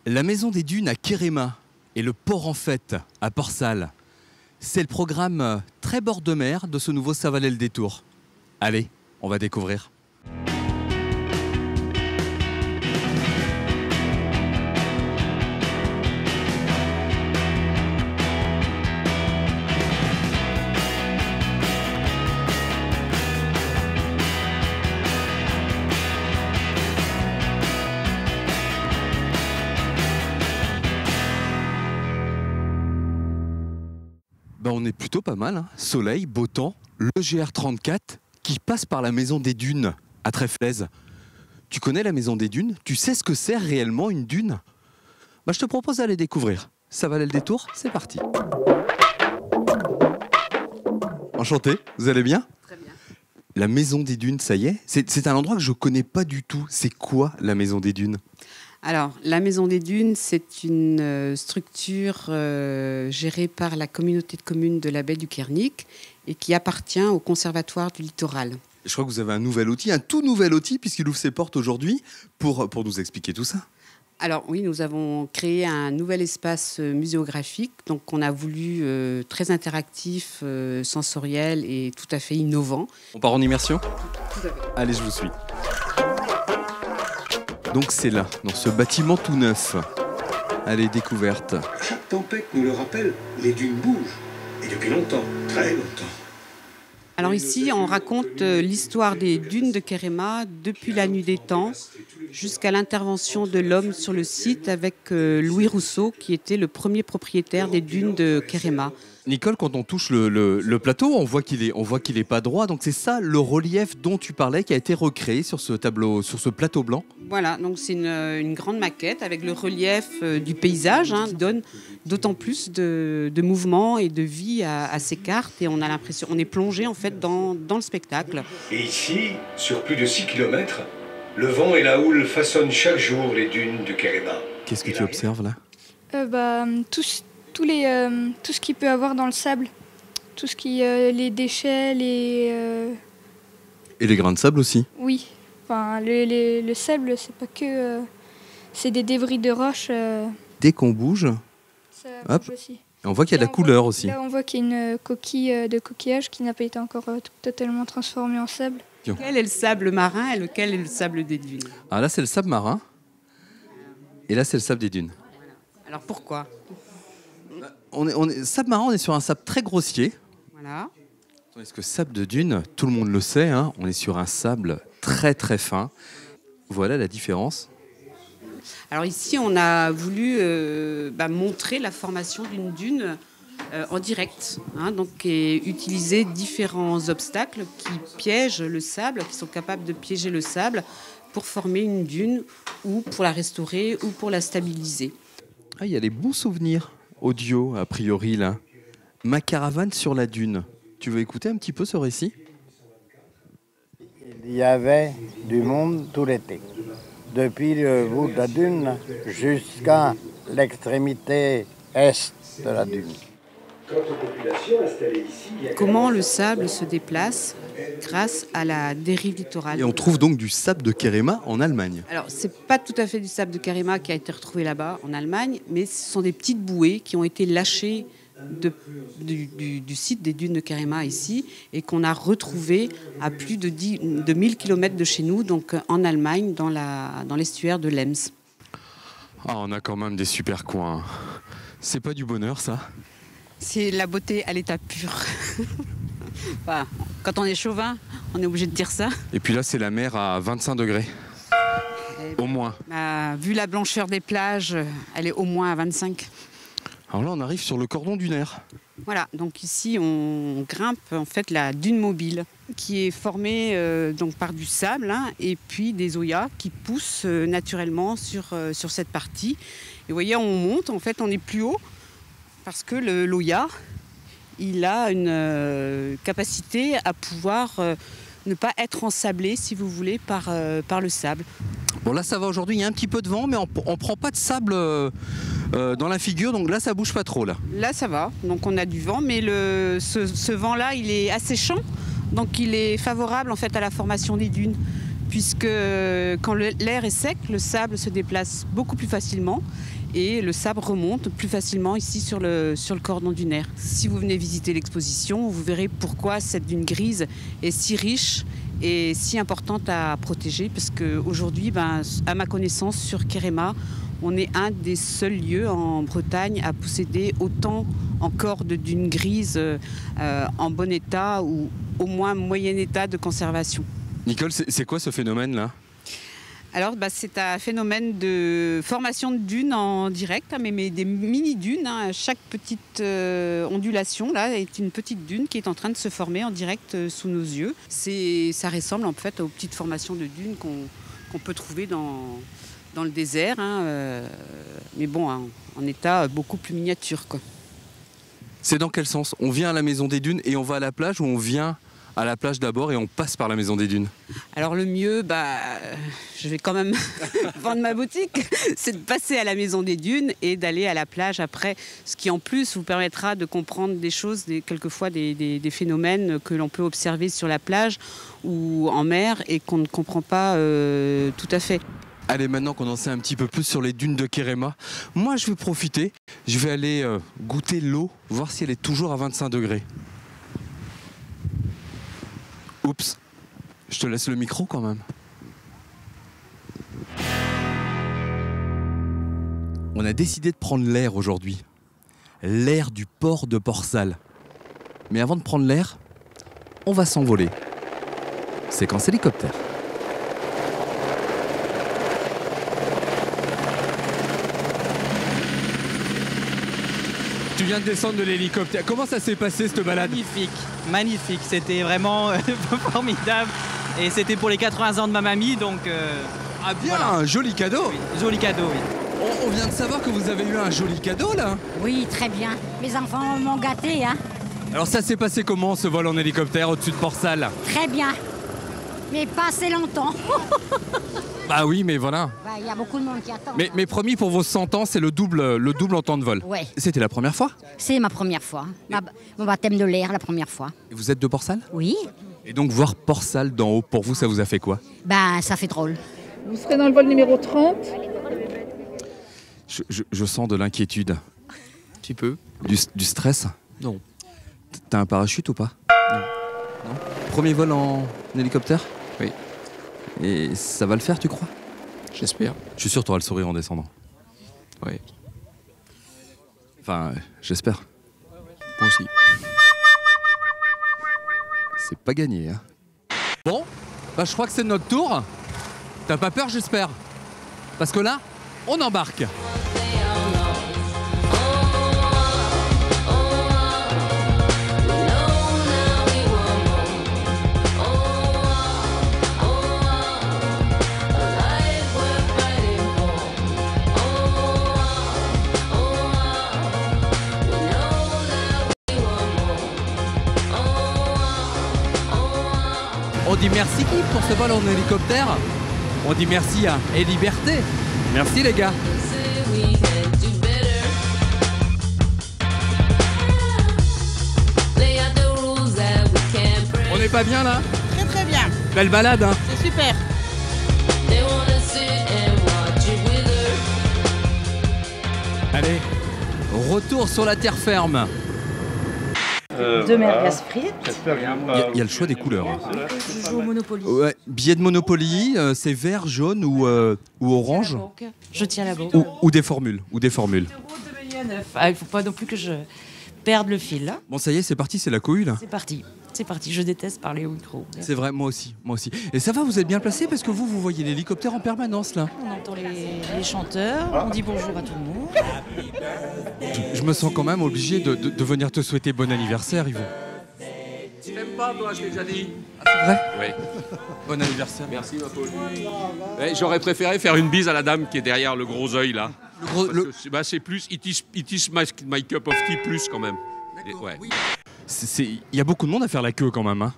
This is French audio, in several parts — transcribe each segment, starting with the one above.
La maison des dunes à Kéréma et le port en fête à Port-Salle. C'est le programme très bord de mer de ce nouveau Ça valait le détour. Allez, on va découvrir. On est plutôt pas mal, hein. Soleil, beau temps, le GR34 qui passe par la maison des dunes à Tréflaise. Tu connais la maison des dunes? Tu sais ce que c'est réellement une dune? Je te propose d'aller découvrir. Ça valait le détour, c'est parti. Enchanté, vous allez bien? Très bien. La maison des dunes, ça y est, c'est un endroit que je connais pas du tout. C'est quoi la maison des dunes? Alors, la Maison des Dunes, c'est une structure gérée par la communauté de communes de la baie du Kernic et qui appartient au Conservatoire du littoral. Je crois que vous avez un nouvel outil, un tout nouvel outil, puisqu'il ouvre ses portes aujourd'hui, pour nous expliquer tout ça. Alors oui, nous avons créé un nouvel espace muséographique, donc on a voulu très interactif, sensoriel et tout à fait innovant. On part en immersion? Tout à fait. Allez, je vous suis. Donc c'est là, dans ce bâtiment tout neuf. Allez, découverte. Chaque tempête nous le rappelle, les dunes bougent. Et depuis longtemps, très longtemps. Alors ici, on raconte l'histoire des dunes de Kéréma depuis la nuit des temps jusqu'à l'intervention de l'homme sur le site avec Louis Rousseau, qui était le premier propriétaire des dunes de Kéréma. Nicole, quand on touche le plateau, on voit qu'il est pas droit. Donc c'est ça le relief dont tu parlais qui a été recréé sur ce tableau, sur ce plateau blanc. Voilà, donc c'est une grande maquette avec le relief du paysage qui donne d'autant plus de mouvement et de vie à ces cartes. Et on a l'impression, on est plongé en fait dans le spectacle. Et ici, sur plus de 6 km, le vent et la houle façonnent chaque jour les dunes de Kéréma. Qu'est-ce que tu observes là? Tout ce qu'il peut avoir dans le sable, tout ce qui les déchets, Et les grains de sable aussi. Oui, enfin le sable, c'est pas que c'est des débris de roches. Dès qu'on bouge, ça bouge aussi. On voit qu'il y a de la couleur aussi. Là, on voit qu'il y a une coquille de coquillage qui n'a pas été encore totalement transformée en sable. Quel est le sable marin et lequel est le sable des dunes? Ah là, c'est le sable marin. Et là, c'est le sable des dunes. Alors pourquoi? Sable marin, on est sur un sable très grossier. Voilà. Est-ce que sable de dune, tout le monde le sait, hein, on est sur un sable très très fin. Voilà la différence. Alors ici, on a voulu montrer la formation d'une dune en direct, donc, et utiliser différents obstacles qui piègent le sable, qui sont capables de piéger le sable pour former une dune ou pour la restaurer ou pour la stabiliser. Ah, il y a des bons souvenirs audio, a priori, là. Ma caravane sur la dune. Tu veux écouter un petit peu ce récit? Il y avait du monde tout l'été. Depuis le bout de la dune jusqu'à l'extrémité est de la dune. Quant aux populations installées ici, comment le sable se déplace grâce à la dérive littorale. Et on trouve donc du sable de Kéréma en Allemagne. Alors, c'est pas tout à fait du sable de Kéréma qui a été retrouvé là-bas, en Allemagne, mais ce sont des petites bouées qui ont été lâchées du site des dunes de Kéréma ici et qu'on a retrouvées à plus de 1000 km de chez nous, donc en Allemagne, dans l'estuaire de l'Ems. Ah, on a quand même des super coins. C'est pas du bonheur, ça? C'est la beauté à l'état pur. Voilà. Quand on est chauvin, on est obligé de dire ça. Et puis là, c'est la mer à 25 degrés. Au moins. Vu la blancheur des plages, elle est au moins à 25. Alors là, on arrive sur le cordon dunaire. Voilà, donc ici, on grimpe en fait la dune mobile qui est formée donc par du sable et puis des oyas qui poussent naturellement sur cette partie. Et vous voyez, on monte, en fait, on est plus haut parce que l'oya, il a une capacité à pouvoir ne pas être ensablé, si vous voulez, par le sable. Bon, là, ça va aujourd'hui, il y a un petit peu de vent, mais on ne prend pas de sable dans la figure, donc là, ça bouge pas trop. Là, ça va, donc on a du vent, mais ce vent-là, il est asséchant, donc il est favorable en fait, à la formation des dunes. puisque quand l'air est sec, le sable se déplace beaucoup plus facilement et le sable remonte plus facilement ici sur le cordon dunaire. Si vous venez visiter l'exposition, vous verrez pourquoi cette dune grise est si riche et si importante à protéger, parce qu'aujourd'hui, à ma connaissance, sur Kerema, on est un des seuls lieux en Bretagne à posséder autant encore de dunes grises en bon état ou au moins moyen état de conservation. Nicole, c'est quoi ce phénomène-là? Alors, c'est un phénomène de formation de dunes en direct, mais des mini-dunes. Chaque petite ondulation là, est une petite dune qui est en train de se former en direct sous nos yeux. Ça ressemble en fait aux petites formations de dunes qu'on peut trouver dans le désert, mais bon, en état beaucoup plus miniature, quoi. C'est dans quel sens? On vient à la Maison des Dunes et on va à la plage, ou on vient à la plage d'abord et on passe par la Maison des Dunes? Alors le mieux, je vais quand même vendre ma boutique, c'est de passer à la Maison des Dunes et d'aller à la plage après, ce qui en plus vous permettra de comprendre des choses, quelquefois des phénomènes que l'on peut observer sur la plage ou en mer et qu'on ne comprend pas tout à fait. Allez, maintenant qu'on en sait un petit peu plus sur les dunes de Kerema, moi je vais profiter, je vais aller goûter l'eau, voir si elle est toujours à 25 degrés. Oups, je te laisse le micro quand même. On a décidé de prendre l'air aujourd'hui. L'air du port de Port-Salle. Mais avant de prendre l'air, on va s'envoler. Séquence hélicoptère. Tu viens de descendre de l'hélicoptère. Comment ça s'est passé cette balade? Magnifique, magnifique. C'était vraiment formidable. Et c'était pour les 80 ans de ma mamie, donc... Ah bien, voilà. Un joli cadeau. Oui, joli cadeau, oui. On vient de savoir que vous avez eu un joli cadeau là. Oui, très bien. Mes enfants m'ont gâté, hein. Alors ça s'est passé comment ce vol en hélicoptère au-dessus de Port-Salle? Très bien. Mais pas assez longtemps. Bah oui, mais voilà. Il y a beaucoup de monde qui attend. Mais promis, pour vos 100 ans, c'est le double en temps de vol. Ouais. C'était la première fois? C'est ma première fois. Mon baptême de l'air, la première fois. Et vous êtes de Port-Salle? Oui. Et donc voir Port-Salle d'en haut, pour vous, ça vous a fait quoi? Ça fait drôle. Vous serez dans le vol numéro 30. Je sens de l'inquiétude. Un petit peu. Du stress? Non. T'as un parachute ou pas? Non. Premier vol en hélicoptère? Oui. Et ça va le faire, tu crois? J'espère. Je suis sûr que tu auras le sourire en descendant. Oui. Enfin, j'espère. Moi aussi. C'est pas gagné, hein. Bon, je crois que c'est notre tour. T'as pas peur, j'espère? Parce que là, on embarque. On dit merci qui pour ce vol en hélicoptère? On dit merci à Et Liberté. Merci les gars. On n'est pas bien là? Très très bien. Belle balade hein? C'est super. Allez, retour sur la terre ferme. De merguez frites. Il y a le choix des couleurs. Hein. Je joue au Monopoly. Ouais, billet de Monopoly, c'est vert, jaune ou orange? Je tiens la bourre. Ou des formules. Il ne faut pas non plus que je perde le fil. Là. Bon ça y est, c'est parti, c'est la cohue là. C'est parti. C'est parti. Je déteste parler au micro. C'est vrai, moi aussi. Et ça va, vous êtes bien placé parce que vous voyez l'hélicoptère en permanence là. On entend les chanteurs, on dit bonjour à tout le monde. Je me sens quand même obligé de venir te souhaiter bon anniversaire, Yvon. Tu m'aimes pas, toi, je l'ai déjà dit. Ah, c'est vrai? Oui. Bon anniversaire. Merci, ma Paul. J'aurais préféré faire une bise à la dame qui est derrière le gros œil, là. C'est plus, it is my cup of tea plus, quand même. Ouais. Il y a beaucoup de monde à faire la queue, quand même. Hein.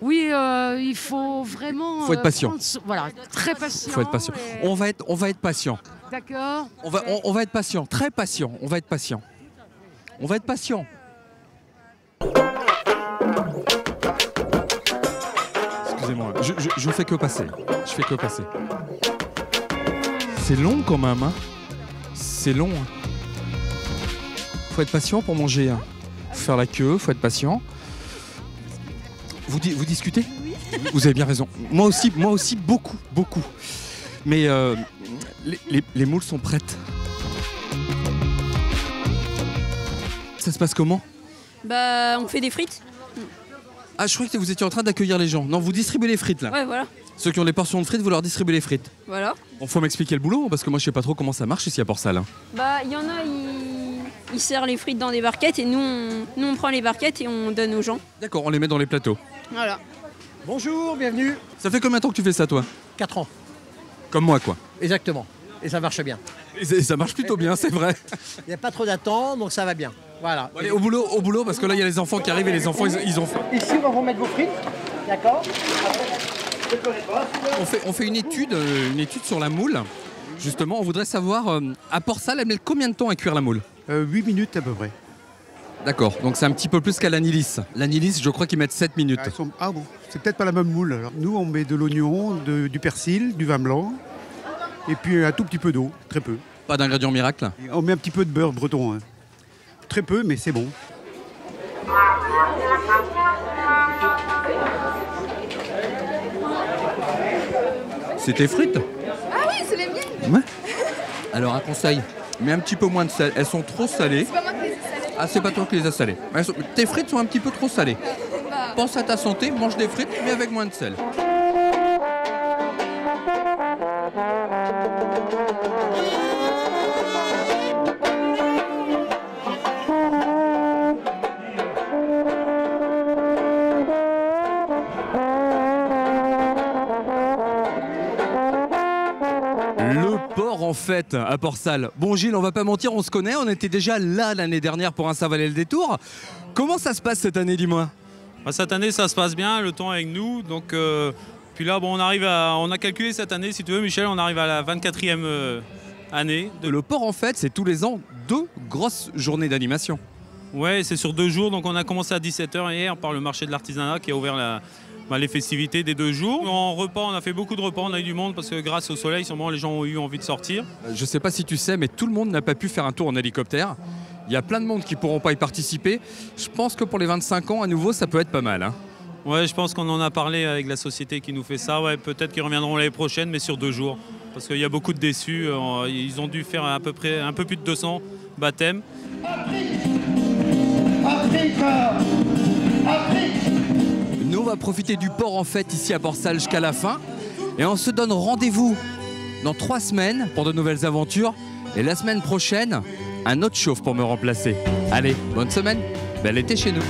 Oui, il faut vraiment... Faut être patient. Voilà, très patient. Faut être patient. On va être patient. D'accord. On va être patient, très patient. On va être patient. Excusez-moi. Je fais que passer. Je fais que passer. C'est long quand même, hein. C'est long. Faut être patient pour manger. Hein. Faut faire la queue, faut être patient. Vous discutez? Vous avez bien raison. Moi aussi, beaucoup. Mais les moules sont prêtes. Ça se passe comment? Bah, on fait des frites. Ah, je croyais que vous étiez en train d'accueillir les gens. Non, vous distribuez les frites là. Ouais, voilà. Ceux qui ont des portions de frites, vous leur distribuez les frites. Voilà. Bon, faut m'expliquer le boulot parce que moi je sais pas trop comment ça marche ici à Port-Salle. Bah, il y en a, ils serrent les frites dans des barquettes et nous on prend les barquettes et on donne aux gens. D'accord, on les met dans les plateaux. Voilà. Bonjour, bienvenue. Ça fait combien de temps que tu fais ça, toi? 4 ans. Comme moi, quoi. Exactement. Et ça marche bien. Et ça marche plutôt bien, c'est vrai. Il n'y a pas trop d'attente, donc ça va bien. Voilà. Bon, allez, au boulot, parce que là, il y a les enfants qui arrivent et les enfants, ils ont faim. Ici, on va vous mettre vos frites. D'accord. On fait une étude sur la moule. Justement, on voudrait savoir, à Port-Salle, elle met combien de temps à cuire la moule? 8 minutes à peu près. D'accord, donc c'est un petit peu plus qu'à l'Anilis. L'Anilis, je crois qu'ils mettent 7 minutes. Ah bon, c'est peut-être pas la même moule. Alors. Nous, on met de l'oignon, du persil, du vin blanc, et puis un tout petit peu d'eau, très peu. Pas d'ingrédients miracles? On met un petit peu de beurre breton. Hein. Très peu, mais c'est bon. C'est tes frites? Ah oui, c'est les miennes. Ouais. Alors un conseil, mets un petit peu moins de sel. Elles sont trop salées. C'est pas moi qui les ai salées. Ah, c'est pas toi qui les as salées. Tes frites sont un petit peu trop salées. Pense à ta santé, mange des frites, mais avec moins de sel. Le port en fête à Port-Salle. Bon Gilles, on va pas mentir, on se connaît, on était déjà là l'année dernière pour un Saint-Valais-le-Détour. Comment ça se passe cette année, dis-moi? Cette année ça se passe bien, le temps est avec nous, donc puis là bon, on a calculé cette année, si tu veux Michel, on arrive à la 24e année. Le port en fête, c'est tous les ans 2 grosses journées d'animation. Ouais, c'est sur 2 jours, donc on a commencé à 17h hier par le marché de l'artisanat qui a ouvert les festivités des 2 jours. En repas, on a fait beaucoup de repas, on a eu du monde parce que grâce au soleil, sûrement les gens ont eu envie de sortir. Je sais pas si tu sais, mais tout le monde n'a pas pu faire un tour en hélicoptère. Il y a plein de monde qui ne pourront pas y participer. Je pense que pour les 25 ans, à nouveau, ça peut être pas mal. Hein. Ouais, je pense qu'on en a parlé avec la société qui nous fait ça. Ouais, peut-être qu'ils reviendront l'année prochaine, mais sur 2 jours. Parce qu'il y a beaucoup de déçus. Ils ont dû faire à peu près un peu plus de 200 baptêmes. Nous, on va profiter du port en fête ici à Port-Salle jusqu'à la fin. Et on se donne rendez-vous dans 3 semaines pour de nouvelles aventures. Et la semaine prochaine, un autre chauve pour me remplacer. Allez, bonne semaine, bel été chez nous.